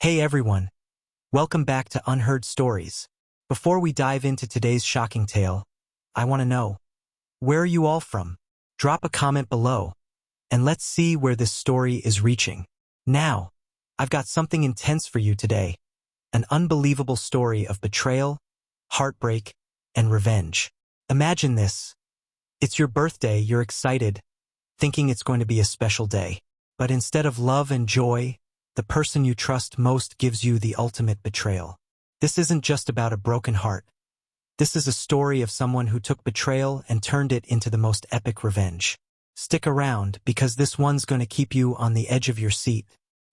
Hey everyone, welcome back to Unheard Stories. Before we dive into today's shocking tale, I want to know, where are you all from? Drop a comment below, and let's see where this story is reaching. Now, I've got something intense for you today, an unbelievable story of betrayal, heartbreak, and revenge. Imagine this. It's your birthday, you're excited, thinking it's going to be a special day. But instead of love and joy, the person you trust most gives you the ultimate betrayal. This isn't just about a broken heart. This is a story of someone who took betrayal and turned it into the most epic revenge. Stick around, because this one's going to keep you on the edge of your seat.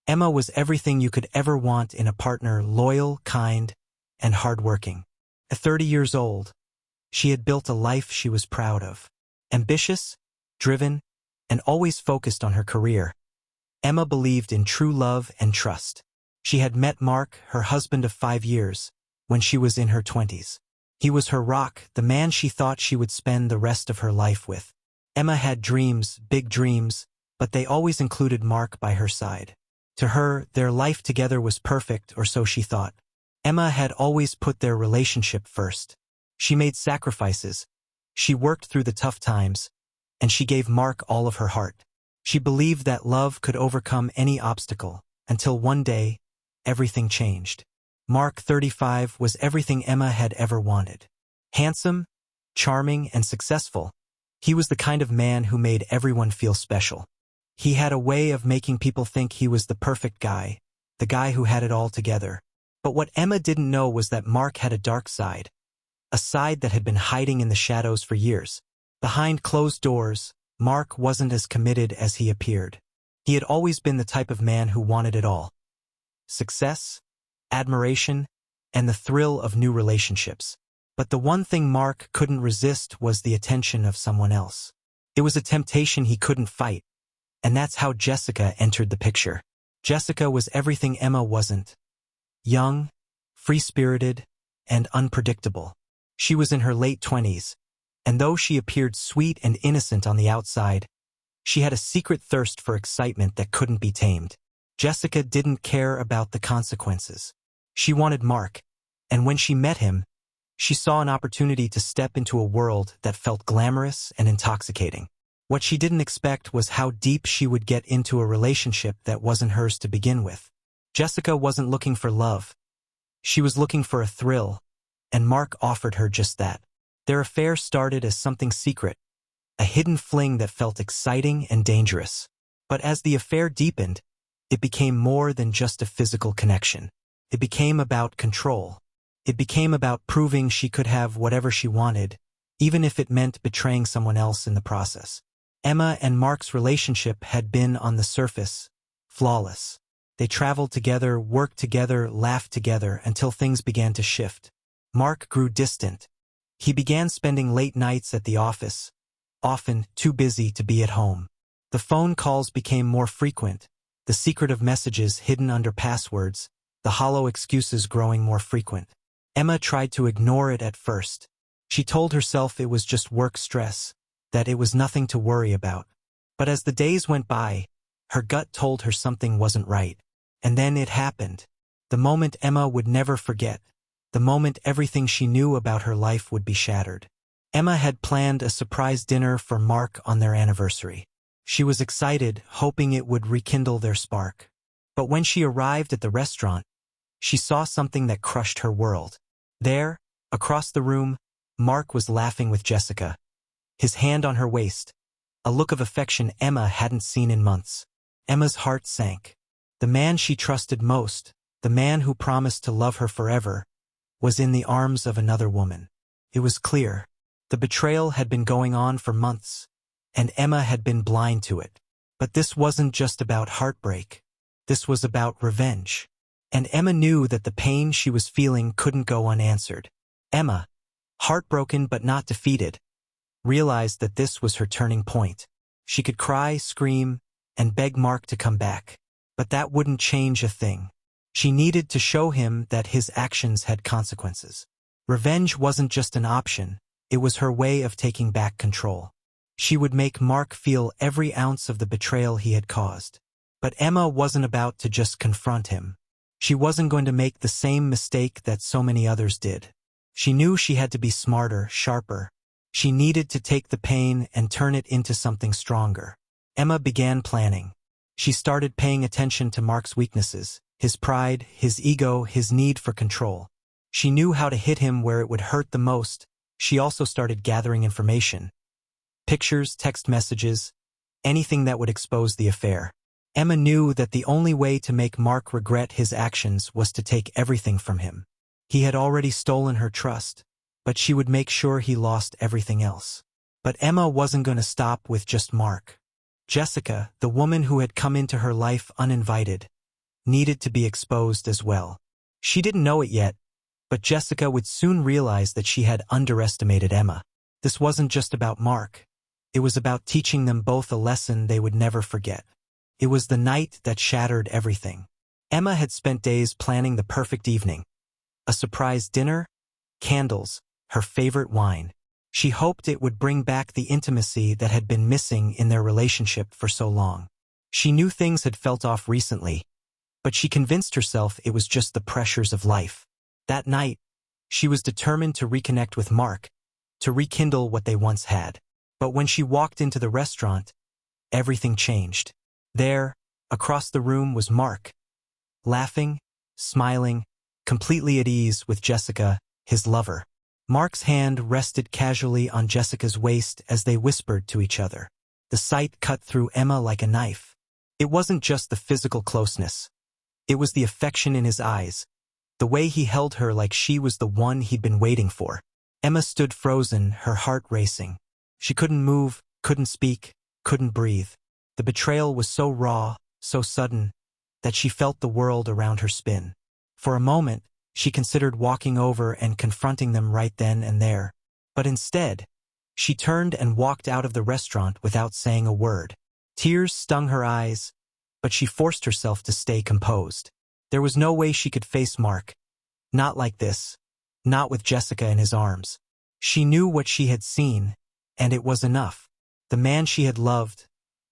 Emma was everything you could ever want in a partner: loyal, kind, and hardworking. At 30 years old, she had built a life she was proud of. Ambitious, driven, and always focused on her career, Emma believed in true love and trust. She had met Mark, her husband of 5 years, when she was in her 20s. He was her rock, the man she thought she would spend the rest of her life with. Emma had dreams, big dreams, but they always included Mark by her side. To her, their life together was perfect, or so she thought. Emma had always put their relationship first. She made sacrifices. She worked through the tough times, and she gave Mark all of her heart. She believed that love could overcome any obstacle, until one day, everything changed. Mark, 35, was everything Emma had ever wanted. Handsome, charming, and successful, he was the kind of man who made everyone feel special. He had a way of making people think he was the perfect guy, the guy who had it all together. But what Emma didn't know was that Mark had a dark side, a side that had been hiding in the shadows for years. Behind closed doors, Mark wasn't as committed as he appeared. He had always been the type of man who wanted it all: success, admiration, and the thrill of new relationships. But the one thing Mark couldn't resist was the attention of someone else. It was a temptation he couldn't fight, and that's how Jessica entered the picture. Jessica was everything Emma wasn't: young, free-spirited, and unpredictable. She was in her late 20s, and though she appeared sweet and innocent on the outside, she had a secret thirst for excitement that couldn't be tamed. Jessica didn't care about the consequences. She wanted Mark, and when she met him, she saw an opportunity to step into a world that felt glamorous and intoxicating. What she didn't expect was how deep she would get into a relationship that wasn't hers to begin with. Jessica wasn't looking for love. She was looking for a thrill, and Mark offered her just that. Their affair started as something secret, a hidden fling that felt exciting and dangerous. But as the affair deepened, it became more than just a physical connection. It became about control. It became about proving she could have whatever she wanted, even if it meant betraying someone else in the process. Emma and Mark's relationship had been, on the surface, flawless. They traveled together, worked together, laughed together, until things began to shift. Mark grew distant. He began spending late nights at the office, often too busy to be at home. The phone calls became more frequent, the secret of messages hidden under passwords, the hollow excuses growing more frequent. Emma tried to ignore it at first. She told herself it was just work stress, that it was nothing to worry about. But as the days went by, her gut told her something wasn't right. And then it happened. The moment Emma would never forget. The moment everything she knew about her life would be shattered. Emma had planned a surprise dinner for Mark on their anniversary. She was excited, hoping it would rekindle their spark. But when she arrived at the restaurant, she saw something that crushed her world. There, across the room, Mark was laughing with Jessica, his hand on her waist, a look of affection Emma hadn't seen in months. Emma's heart sank. The man she trusted most, the man who promised to love her forever, was in the arms of another woman. It was clear. The betrayal had been going on for months, and Emma had been blind to it. But this wasn't just about heartbreak. This was about revenge. And Emma knew that the pain she was feeling couldn't go unanswered. Emma, heartbroken but not defeated, realized that this was her turning point. She could cry, scream, and beg Mark to come back. But that wouldn't change a thing. She needed to show him that his actions had consequences. Revenge wasn't just an option, it was her way of taking back control. She would make Mark feel every ounce of the betrayal he had caused. But Emma wasn't about to just confront him. She wasn't going to make the same mistake that so many others did. She knew she had to be smarter, sharper. She needed to take the pain and turn it into something stronger. Emma began planning. She started paying attention to Mark's weaknesses, his pride, his ego, his need for control. She knew how to hit him where it would hurt the most. She also started gathering information. Pictures, text messages, anything that would expose the affair. Emma knew that the only way to make Mark regret his actions was to take everything from him. He had already stolen her trust, but she would make sure he lost everything else. But Emma wasn't going to stop with just Mark. Jessica, the woman who had come into her life uninvited, needed to be exposed as well. She didn't know it yet, but Jessica would soon realize that she had underestimated Emma. This wasn't just about Mark. It was about teaching them both a lesson they would never forget. It was the night that shattered everything. Emma had spent days planning the perfect evening. A surprise dinner, candles, her favorite wine. She hoped it would bring back the intimacy that had been missing in their relationship for so long. She knew things had felt off recently, but she convinced herself it was just the pressures of life. That night, she was determined to reconnect with Mark, to rekindle what they once had. But when she walked into the restaurant, everything changed. There, across the room, was Mark, laughing, smiling, completely at ease with Jessica, his lover. Mark's hand rested casually on Jessica's waist as they whispered to each other. The sight cut through Emma like a knife. It wasn't just the physical closeness. It was the affection in his eyes, the way he held her like she was the one he'd been waiting for. Emma stood frozen, her heart racing. She couldn't move, couldn't speak, couldn't breathe. The betrayal was so raw, so sudden, that she felt the world around her spin. For a moment, she considered walking over and confronting them right then and there. But instead, she turned and walked out of the restaurant without saying a word. Tears stung her eyes, but she forced herself to stay composed. There was no way she could face Mark. Not like this. Not with Jessica in his arms. She knew what she had seen, and it was enough. The man she had loved,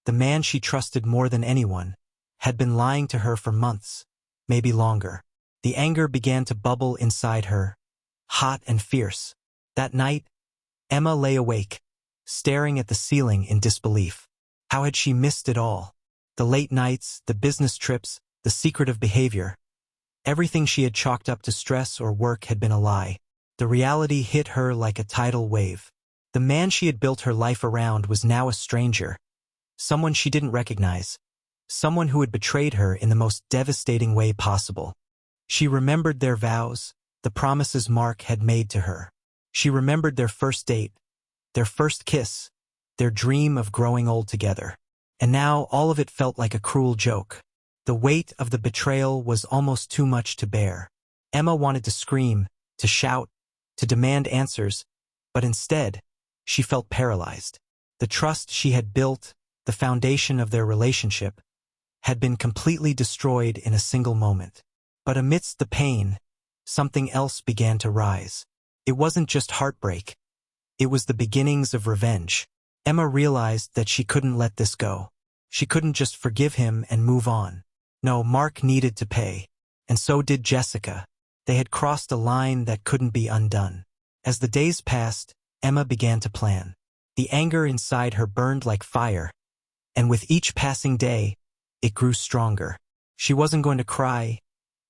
the man she trusted more than anyone, had been lying to her for months, maybe longer. The anger began to bubble inside her, hot and fierce. That night, Emma lay awake, staring at the ceiling in disbelief. How had she missed it all? The late nights, the business trips, the secretive behavior. Everything she had chalked up to stress or work had been a lie. The reality hit her like a tidal wave. The man she had built her life around was now a stranger. Someone she didn't recognize. Someone who had betrayed her in the most devastating way possible. She remembered their vows, the promises Mark had made to her. She remembered their first date, their first kiss, their dream of growing old together. And now all of it felt like a cruel joke. The weight of the betrayal was almost too much to bear. Emma wanted to scream, to shout, to demand answers, but instead, she felt paralyzed. The trust she had built, the foundation of their relationship, had been completely destroyed in a single moment. But amidst the pain, something else began to rise. It wasn't just heartbreak. It was the beginnings of revenge. Emma realized that she couldn't let this go. She couldn't just forgive him and move on. No, Mark needed to pay. And so did Jessica. They had crossed a line that couldn't be undone. As the days passed, Emma began to plan. The anger inside her burned like fire, and with each passing day, it grew stronger. She wasn't going to cry.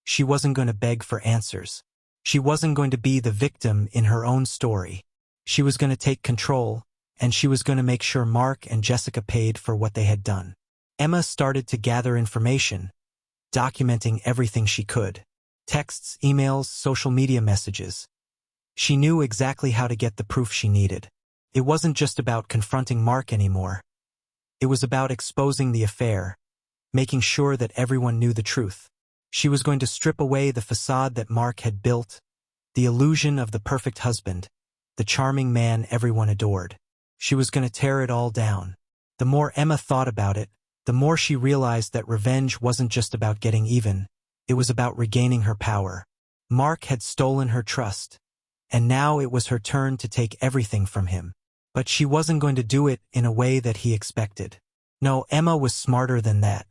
She wasn't going to beg for answers. She wasn't going to be the victim in her own story. She was going to take control, and she was going to make sure Mark and Jessica paid for what they had done. Emma started to gather information, documenting everything she could. Texts, emails, social media messages. She knew exactly how to get the proof she needed. It wasn't just about confronting Mark anymore. It was about exposing the affair, making sure that everyone knew the truth. She was going to strip away the facade that Mark had built, the illusion of the perfect husband, the charming man everyone adored. She was going to tear it all down. The more Emma thought about it, the more she realized that revenge wasn't just about getting even. It was about regaining her power. Mark had stolen her trust, and now it was her turn to take everything from him. But she wasn't going to do it in a way that he expected. No, Emma was smarter than that.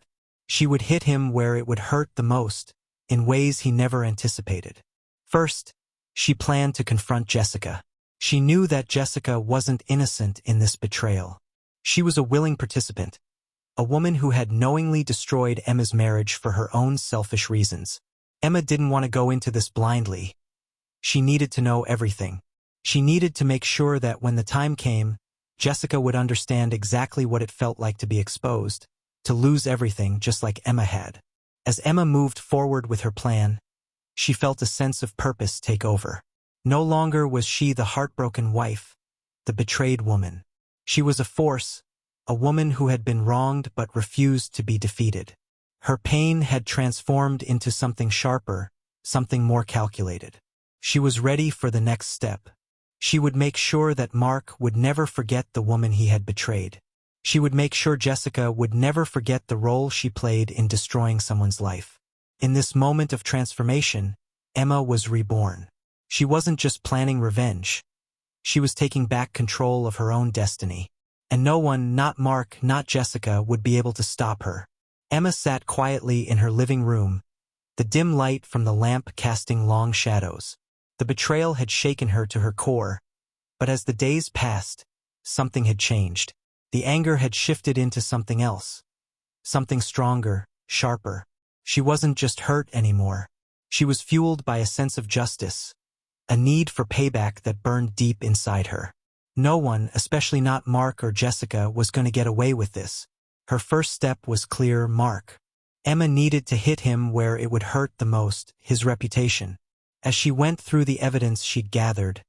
She would hit him where it would hurt the most, in ways he never anticipated. First, she planned to confront Jessica. She knew that Jessica wasn't innocent in this betrayal. She was a willing participant, a woman who had knowingly destroyed Emma's marriage for her own selfish reasons. Emma didn't want to go into this blindly. She needed to know everything. She needed to make sure that when the time came, Jessica would understand exactly what it felt like to be exposed, to lose everything just like Emma had. As Emma moved forward with her plan, she felt a sense of purpose take over. No longer was she the heartbroken wife, the betrayed woman. She was a force, a woman who had been wronged but refused to be defeated. Her pain had transformed into something sharper, something more calculated. She was ready for the next step. She would make sure that Mark would never forget the woman he had betrayed. She would make sure Jessica would never forget the role she played in destroying someone's life. In this moment of transformation, Emma was reborn. She wasn't just planning revenge. She was taking back control of her own destiny. And no one, not Mark, not Jessica, would be able to stop her. Emma sat quietly in her living room, the dim light from the lamp casting long shadows. The betrayal had shaken her to her core, but as the days passed, something had changed. The anger had shifted into something else. Something stronger, sharper. She wasn't just hurt anymore. She was fueled by a sense of justice, a need for payback that burned deep inside her. No one, especially not Mark or Jessica, was going to get away with this. Her first step was clear: Mark. Emma needed to hit him where it would hurt the most, his reputation. As she went through the evidence she'd gathered,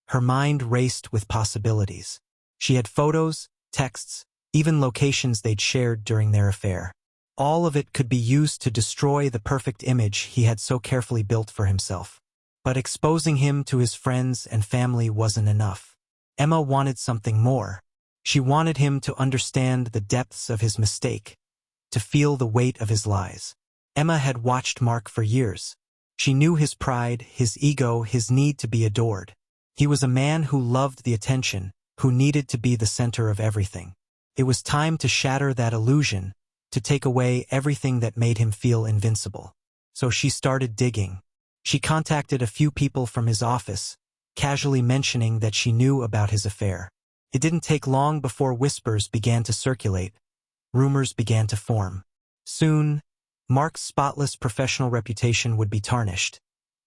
her mind raced with possibilities. She had photos, texts, even locations they'd shared during their affair. All of it could be used to destroy the perfect image he had so carefully built for himself. But exposing him to his friends and family wasn't enough. Emma wanted something more. She wanted him to understand the depths of his mistake, to feel the weight of his lies. Emma had watched Mark for years. She knew his pride, his ego, his need to be adored. He was a man who loved the attention, who needed to be the center of everything. It was time to shatter that illusion, to take away everything that made him feel invincible. So she started digging. She contacted a few people from his office, casually mentioning that she knew about his affair. It didn't take long before whispers began to circulate. Rumors began to form. Soon, Mark's spotless professional reputation would be tarnished,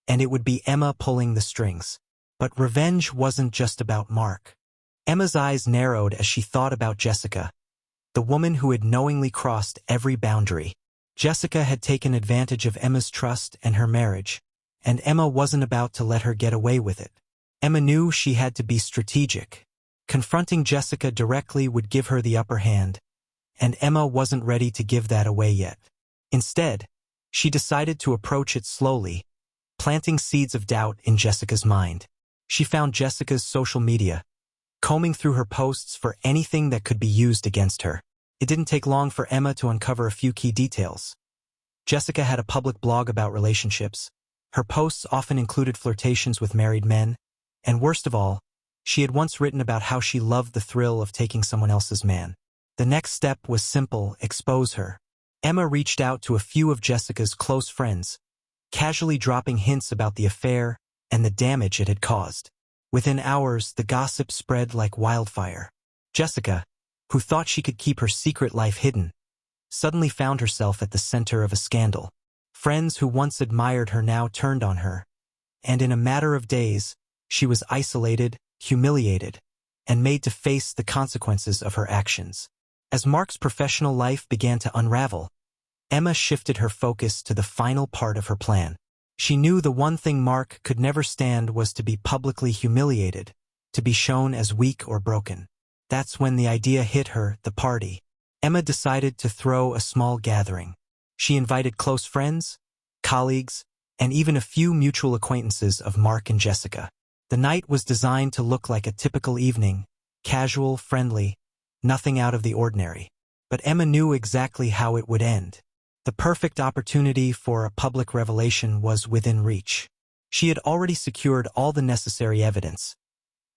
and it would be Emma pulling the strings. But revenge wasn't just about Mark. Emma's eyes narrowed as she thought about Jessica, the woman who had knowingly crossed every boundary. Jessica had taken advantage of Emma's trust and her marriage, and Emma wasn't about to let her get away with it. Emma knew she had to be strategic. Confronting Jessica directly would give her the upper hand, and Emma wasn't ready to give that away yet. Instead, she decided to approach it slowly, planting seeds of doubt in Jessica's mind. She found Jessica's social media, combing through her posts for anything that could be used against her. It didn't take long for Emma to uncover a few key details. Jessica had a public blog about relationships. Her posts often included flirtations with married men, and worst of all, she had once written about how she loved the thrill of taking someone else's man. The next step was simple: expose her. Emma reached out to a few of Jessica's close friends, casually dropping hints about the affair and the damage it had caused. Within hours, the gossip spread like wildfire. Jessica, who thought she could keep her secret life hidden, suddenly found herself at the center of a scandal. Friends who once admired her now turned on her, and in a matter of days, she was isolated, humiliated, and made to face the consequences of her actions. As Mark's professional life began to unravel, Emma shifted her focus to the final part of her plan. She knew the one thing Mark could never stand was to be publicly humiliated, to be shown as weak or broken. That's when the idea hit her: the party. Emma decided to throw a small gathering. She invited close friends, colleagues, and even a few mutual acquaintances of Mark and Jessica. The night was designed to look like a typical evening: casual, friendly, nothing out of the ordinary. But Emma knew exactly how it would end. The perfect opportunity for a public revelation was within reach. She had already secured all the necessary evidence: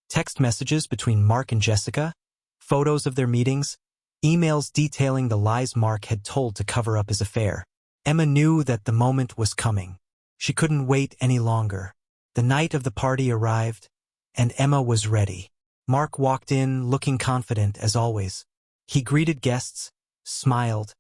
text messages between Mark and Jessica, photos of their meetings, emails detailing the lies Mark had told to cover up his affair. Emma knew that the moment was coming. She couldn't wait any longer. The night of the party arrived, and Emma was ready. Mark walked in, looking confident as always. He greeted guests, smiled,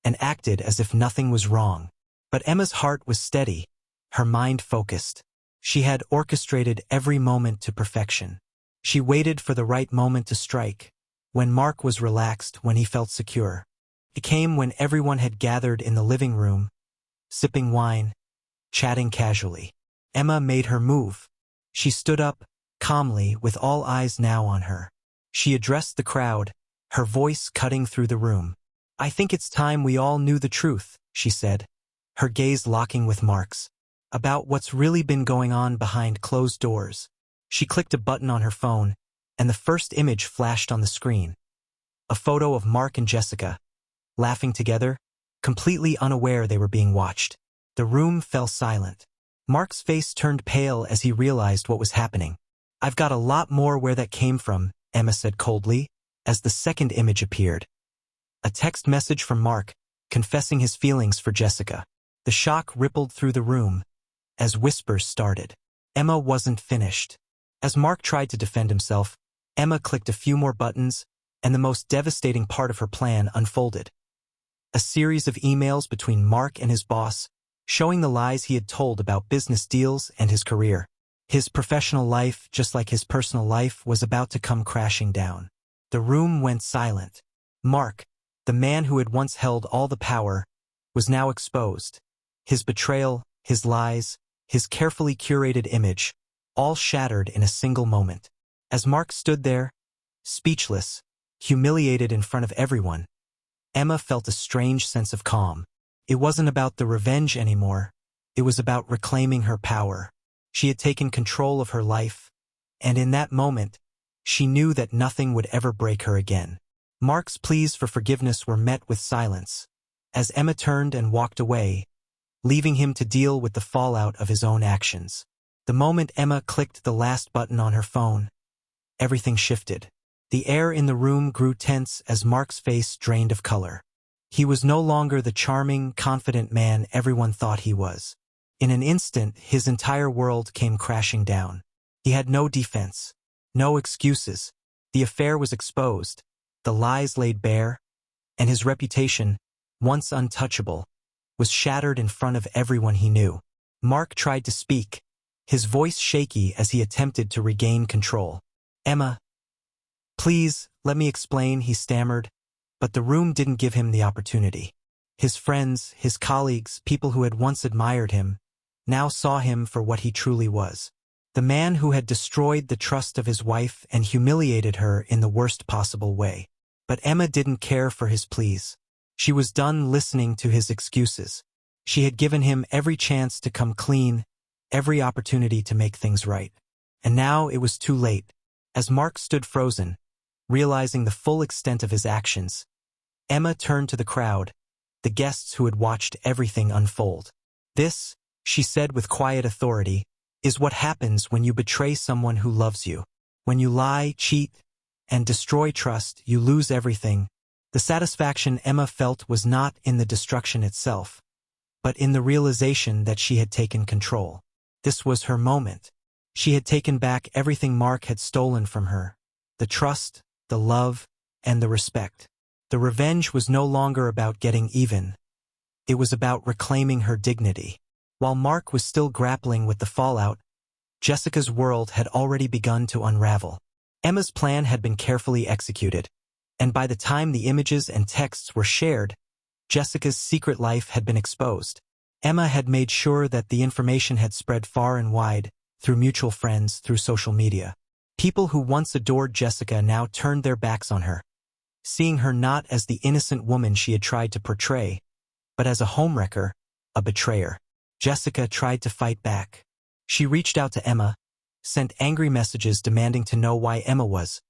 and acted as if nothing was wrong. But Emma's heart was steady, her mind focused. She had orchestrated every moment to perfection. She waited for the right moment to strike, when Mark was relaxed, when he felt secure. It came when everyone had gathered in the living room, sipping wine, chatting casually. Emma made her move. She stood up, calmly, with all eyes now on her. She addressed the crowd, her voice cutting through the room. "I think it's time we all knew the truth," she said, her gaze locking with Mark's, "about what's really been going on behind closed doors." She clicked a button on her phone, and the first image flashed on the screen. A photo of Mark and Jessica, laughing together, completely unaware they were being watched. The room fell silent. Mark's face turned pale as he realized what was happening. "I've got a lot more where that came from," Emma said coldly, as the second image appeared. A text message from Mark, confessing his feelings for Jessica. The shock rippled through the room, as whispers started. Emma wasn't finished. As Mark tried to defend himself, Emma clicked a few more buttons, and the most devastating part of her plan unfolded. A series of emails between Mark and his boss, showing the lies he had told about business deals and his career. His professional life, just like his personal life, was about to come crashing down. The room went silent. Mark, the man who had once held all the power, was now exposed. His betrayal, his lies, his carefully curated image, all shattered in a single moment. As Mark stood there, speechless, humiliated in front of everyone, Emma felt a strange sense of calm. It wasn't about the revenge anymore. It was about reclaiming her power. She had taken control of her life, and in that moment, she knew that nothing would ever break her again. Mark's pleas for forgiveness were met with silence, as Emma turned and walked away, leaving him to deal with the fallout of his own actions. The moment Emma clicked the last button on her phone, everything shifted. The air in the room grew tense as Mark's face drained of color. He was no longer the charming, confident man everyone thought he was. In an instant, his entire world came crashing down. He had no defense, no excuses. The affair was exposed, the lies laid bare, and his reputation, once untouchable, was shattered in front of everyone he knew. Mark tried to speak, his voice shaky as he attempted to regain control. "Emma, please, let me explain," he stammered, but the room didn't give him the opportunity. His friends, his colleagues, people who had once admired him, now saw him for what he truly was. The man who had destroyed the trust of his wife and humiliated her in the worst possible way. But Emma didn't care for his pleas. She was done listening to his excuses. She had given him every chance to come clean, every opportunity to make things right. And now it was too late. As Mark stood frozen, realizing the full extent of his actions, Emma turned to the crowd, the guests who had watched everything unfold. "This," she said with quiet authority, "is what happens when you betray someone who loves you. When you lie, cheat, and destroy trust, you lose everything." The satisfaction Emma felt was not in the destruction itself, but in the realization that she had taken control. This was her moment. She had taken back everything Mark had stolen from her: the trust, the love, and the respect. The revenge was no longer about getting even. It was about reclaiming her dignity. While Mark was still grappling with the fallout, Jessica's world had already begun to unravel. Emma's plan had been carefully executed, and by the time the images and texts were shared, Jessica's secret life had been exposed. Emma had made sure that the information had spread far and wide, through mutual friends, through social media. People who once adored Jessica now turned their backs on her, seeing her not as the innocent woman she had tried to portray, but as a homewrecker, a betrayer. Jessica tried to fight back. She reached out to Emma, sent angry messages demanding to know why Emma was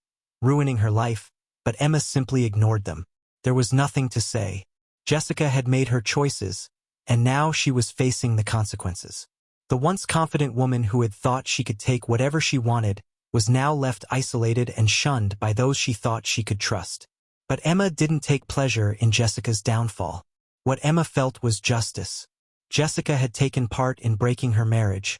ruining her life, but Emma simply ignored them. There was nothing to say. Jessica had made her choices, and now she was facing the consequences. The once confident woman who had thought she could take whatever she wanted was now left isolated and shunned by those she thought she could trust. But Emma didn't take pleasure in Jessica's downfall. What Emma felt was justice. Jessica had taken part in breaking her marriage,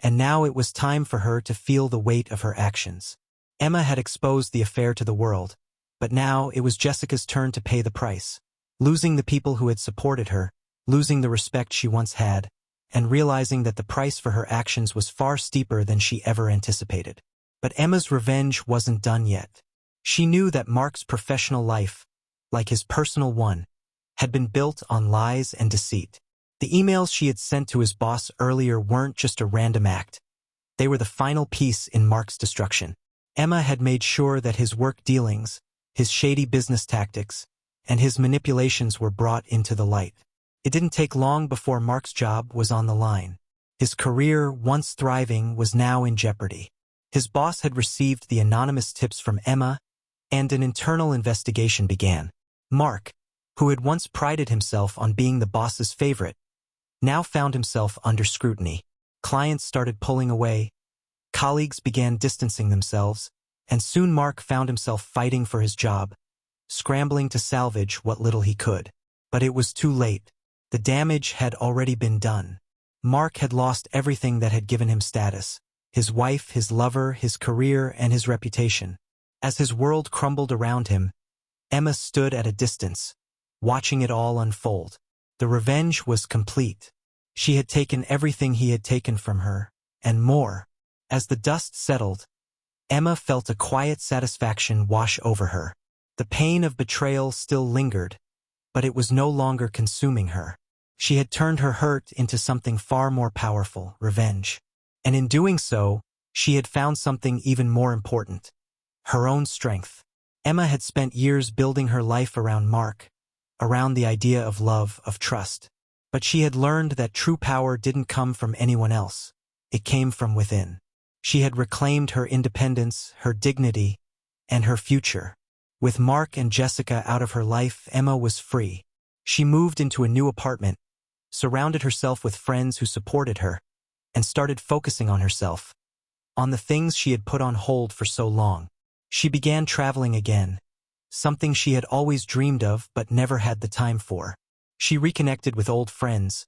and now it was time for her to feel the weight of her actions. Emma had exposed the affair to the world, but now it was Jessica's turn to pay the price. Losing the people who had supported her, losing the respect she once had, and realizing that the price for her actions was far steeper than she ever anticipated. But Emma's revenge wasn't done yet. She knew that Mark's professional life, like his personal one, had been built on lies and deceit. The emails she had sent to his boss earlier weren't just a random act. They were the final piece in Mark's destruction. Emma had made sure that his work dealings, his shady business tactics, and his manipulations were brought into the light. It didn't take long before Mark's job was on the line. His career, once thriving, was now in jeopardy. His boss had received the anonymous tips from Emma, and an internal investigation began. Mark, who had once prided himself on being the boss's favorite, now found himself under scrutiny. Clients started pulling away, colleagues began distancing themselves, and soon Mark found himself fighting for his job, scrambling to salvage what little he could. But it was too late. The damage had already been done. Mark had lost everything that had given him status: his wife, his lover, his career, and his reputation. As his world crumbled around him, Emma stood at a distance, watching it all unfold. The revenge was complete. She had taken everything he had taken from her, and more. As the dust settled, Emma felt a quiet satisfaction wash over her. The pain of betrayal still lingered, but it was no longer consuming her. She had turned her hurt into something far more powerful: revenge. And in doing so, she had found something even more important: her own strength. Emma had spent years building her life around Mark, around the idea of love, of trust. But she had learned that true power didn't come from anyone else. It came from within. She had reclaimed her independence, her dignity, and her future. With Mark and Jessica out of her life, Emma was free. She moved into a new apartment, surrounded herself with friends who supported her, and started focusing on herself, on the things she had put on hold for so long. She began traveling again, something she had always dreamed of but never had the time for. She reconnected with old friends,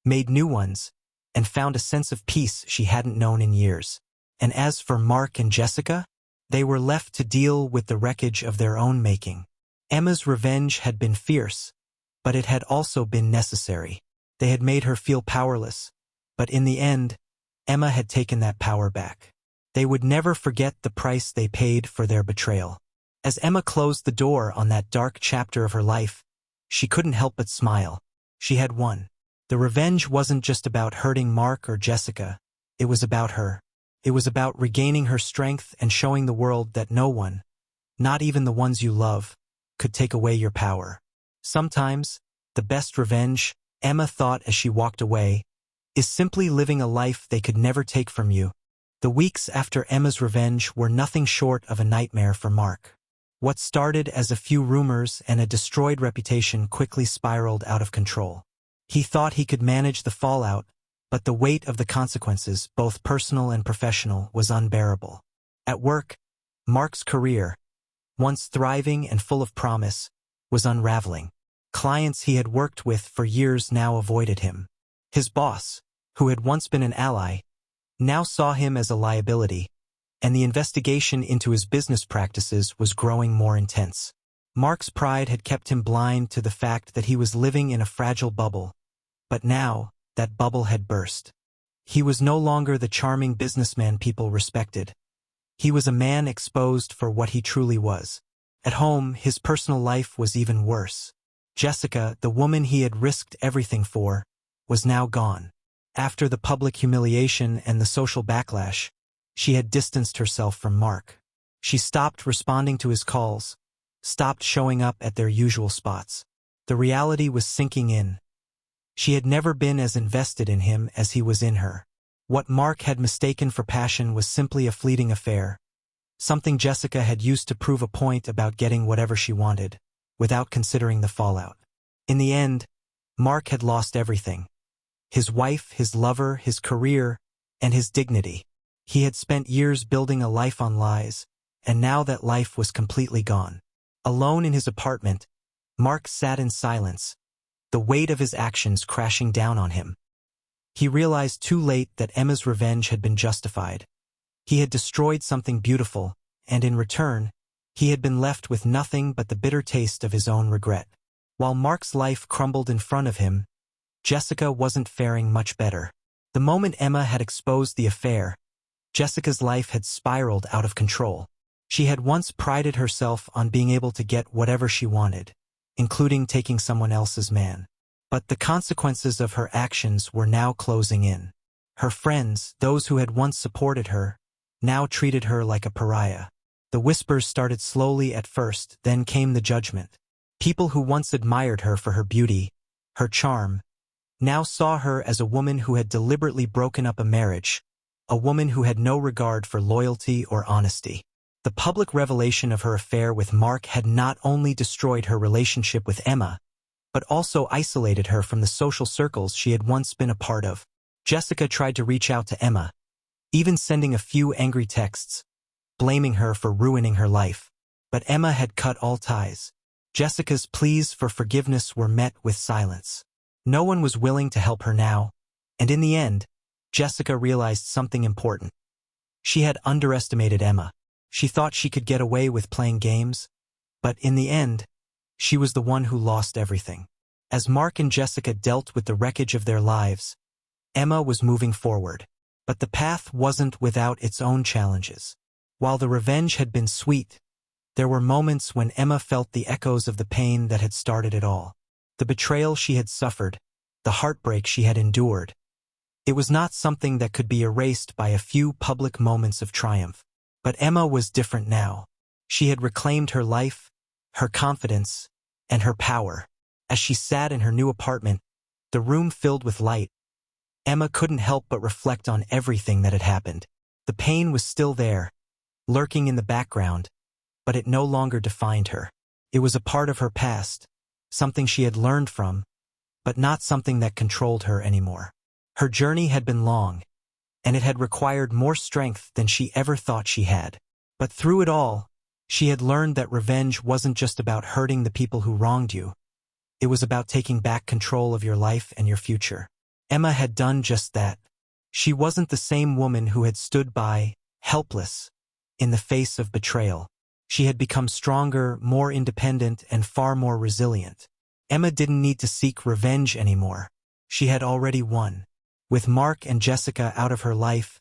made new ones, and found a sense of peace she hadn't known in years. And as for Mark and Jessica, they were left to deal with the wreckage of their own making. Emma's revenge had been fierce, but it had also been necessary. They had made her feel powerless, but in the end, Emma had taken that power back. They would never forget the price they paid for their betrayal. As Emma closed the door on that dark chapter of her life, she couldn't help but smile. She had won. The revenge wasn't just about hurting Mark or Jessica. It was about her. It was about regaining her strength and showing the world that no one, not even the ones you love, could take away your power. Sometimes, the best revenge, Emma thought as she walked away, is simply living a life they could never take from you. The weeks after Emma's revenge were nothing short of a nightmare for Mark. What started as a few rumors and a destroyed reputation quickly spiraled out of control. He thought he could manage the fallout, but the weight of the consequences, both personal and professional, was unbearable. At work, Mark's career, once thriving and full of promise, was unraveling. Clients he had worked with for years now avoided him. His boss, who had once been an ally, now saw him as a liability, and the investigation into his business practices was growing more intense. Mark's pride had kept him blind to the fact that he was living in a fragile bubble, but now, that bubble had burst. He was no longer the charming businessman people respected. He was a man exposed for what he truly was. At home, his personal life was even worse. Jessica, the woman he had risked everything for, was now gone. After the public humiliation and the social backlash, she had distanced herself from Mark. She stopped responding to his calls, stopped showing up at their usual spots. The reality was sinking in. She had never been as invested in him as he was in her. What Mark had mistaken for passion was simply a fleeting affair, something Jessica had used to prove a point about getting whatever she wanted, without considering the fallout. In the end, Mark had lost everything: his wife, his lover, his career, and his dignity. He had spent years building a life on lies, and now that life was completely gone. Alone in his apartment, Mark sat in silence, the weight of his actions crashing down on him. He realized too late that Emma's revenge had been justified. He had destroyed something beautiful, and in return, he had been left with nothing but the bitter taste of his own regret. While Mark's life crumbled in front of him, Jessica wasn't faring much better. The moment Emma had exposed the affair, Jessica's life had spiraled out of control. She had once prided herself on being able to get whatever she wanted, including taking someone else's man. But the consequences of her actions were now closing in. Her friends, those who had once supported her, now treated her like a pariah. The whispers started slowly at first, then came the judgment. People who once admired her for her beauty, her charm, now saw her as a woman who had deliberately broken up a marriage, a woman who had no regard for loyalty or honesty. The public revelation of her affair with Mark had not only destroyed her relationship with Emma, but also isolated her from the social circles she had once been a part of. Jessica tried to reach out to Emma, even sending a few angry texts, blaming her for ruining her life. But Emma had cut all ties. Jessica's pleas for forgiveness were met with silence. No one was willing to help her now, and in the end, Jessica realized something important. She had underestimated Emma. She thought she could get away with playing games, but in the end, she was the one who lost everything. As Mark and Jessica dealt with the wreckage of their lives, Emma was moving forward. But the path wasn't without its own challenges. While the revenge had been sweet, there were moments when Emma felt the echoes of the pain that had started it all. The betrayal she had suffered, the heartbreak she had endured. It was not something that could be erased by a few public moments of triumph. But Emma was different now. She had reclaimed her life, her confidence, and her power. As she sat in her new apartment, the room filled with light, Emma couldn't help but reflect on everything that had happened. The pain was still there, lurking in the background, but it no longer defined her. It was a part of her past, something she had learned from, but not something that controlled her anymore. Her journey had been long, and it had required more strength than she ever thought she had. But through it all, she had learned that revenge wasn't just about hurting the people who wronged you. It was about taking back control of your life and your future. Emma had done just that. She wasn't the same woman who had stood by, helpless, in the face of betrayal. She had become stronger, more independent, and far more resilient. Emma didn't need to seek revenge anymore. She had already won. With Mark and Jessica out of her life,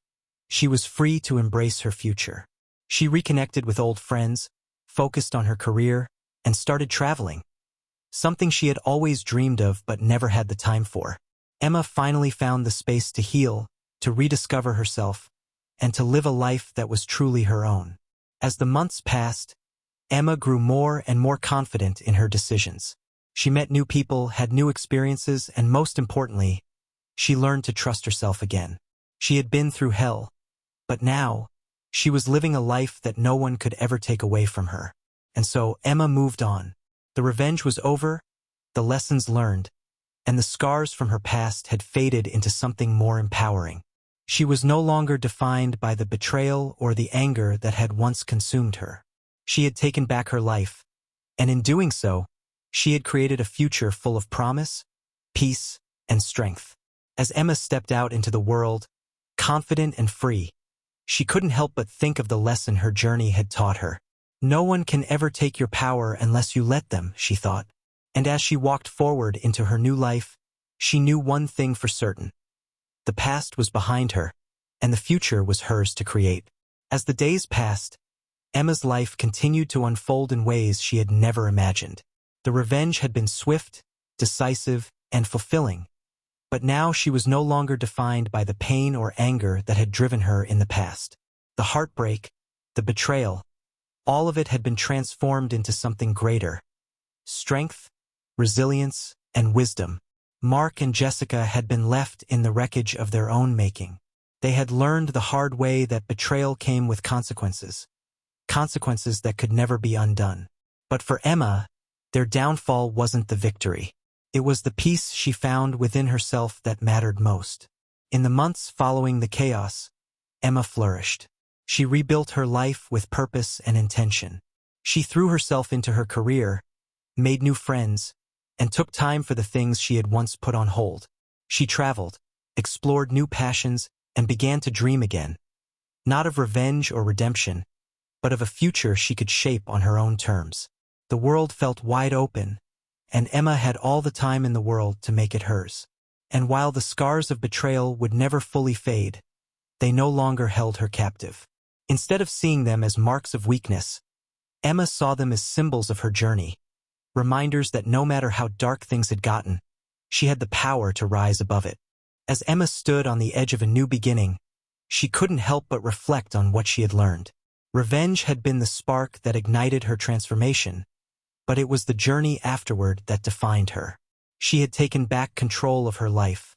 she was free to embrace her future. She reconnected with old friends, focused on her career, and started traveling. Something she had always dreamed of but never had the time for. Emma finally found the space to heal, to rediscover herself, and to live a life that was truly her own. As the months passed, Emma grew more and more confident in her decisions. She met new people, had new experiences, and most importantly, she learned to trust herself again. She had been through hell, but now, she was living a life that no one could ever take away from her. And so Emma moved on. The revenge was over, the lessons learned, and the scars from her past had faded into something more empowering. She was no longer defined by the betrayal or the anger that had once consumed her. She had taken back her life, and in doing so, she had created a future full of promise, peace, and strength. As Emma stepped out into the world, confident and free, she couldn't help but think of the lesson her journey had taught her. No one can ever take your power unless you let them, she thought. And as she walked forward into her new life, she knew one thing for certain. The past was behind her, and the future was hers to create. As the days passed, Emma's life continued to unfold in ways she had never imagined. The revenge had been swift, decisive, and fulfilling. But now she was no longer defined by the pain or anger that had driven her in the past. The heartbreak, the betrayal, all of it had been transformed into something greater. Strength, resilience, and wisdom. Mark and Jessica had been left in the wreckage of their own making. They had learned the hard way that betrayal came with consequences. Consequences that could never be undone. But for Emma, their downfall wasn't the victory. It was the peace she found within herself that mattered most. In the months following the chaos, Emma flourished. She rebuilt her life with purpose and intention. She threw herself into her career, made new friends, and took time for the things she had once put on hold. She traveled, explored new passions, and began to dream again, not of revenge or redemption, but of a future she could shape on her own terms. The world felt wide open, and Emma had all the time in the world to make it hers. And while the scars of betrayal would never fully fade, they no longer held her captive. Instead of seeing them as marks of weakness, Emma saw them as symbols of her journey, reminders that no matter how dark things had gotten, she had the power to rise above it. As Emma stood on the edge of a new beginning, she couldn't help but reflect on what she had learned. Revenge had been the spark that ignited her transformation, but it was the journey afterward that defined her. She had taken back control of her life,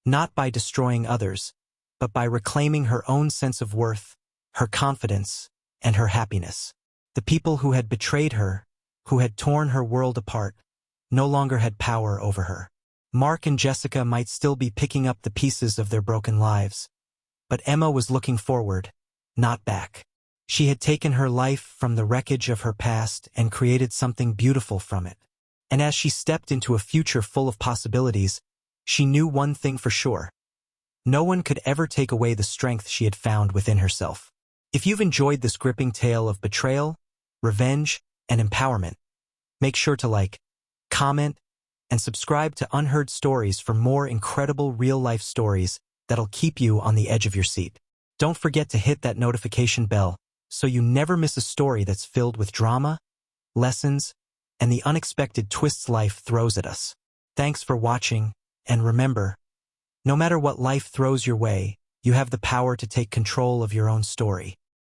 not by destroying others, but by reclaiming her own sense of worth, her confidence, and her happiness. The people who had betrayed her, who had torn her world apart, no longer had power over her. Mark and Jessica might still be picking up the pieces of their broken lives, but Emma was looking forward, not back. She had taken her life from the wreckage of her past and created something beautiful from it. And as she stepped into a future full of possibilities, she knew one thing for sure. No one could ever take away the strength she had found within herself. If you've enjoyed this gripping tale of betrayal, revenge, and empowerment, make sure to like, comment, and subscribe to Unheard Stories for more incredible real-life stories that'll keep you on the edge of your seat. Don't forget to hit that notification bell so you never miss a story that's filled with drama, lessons, and the unexpected twists life throws at us. Thanks for watching, and remember, no matter what life throws your way, you have the power to take control of your own story.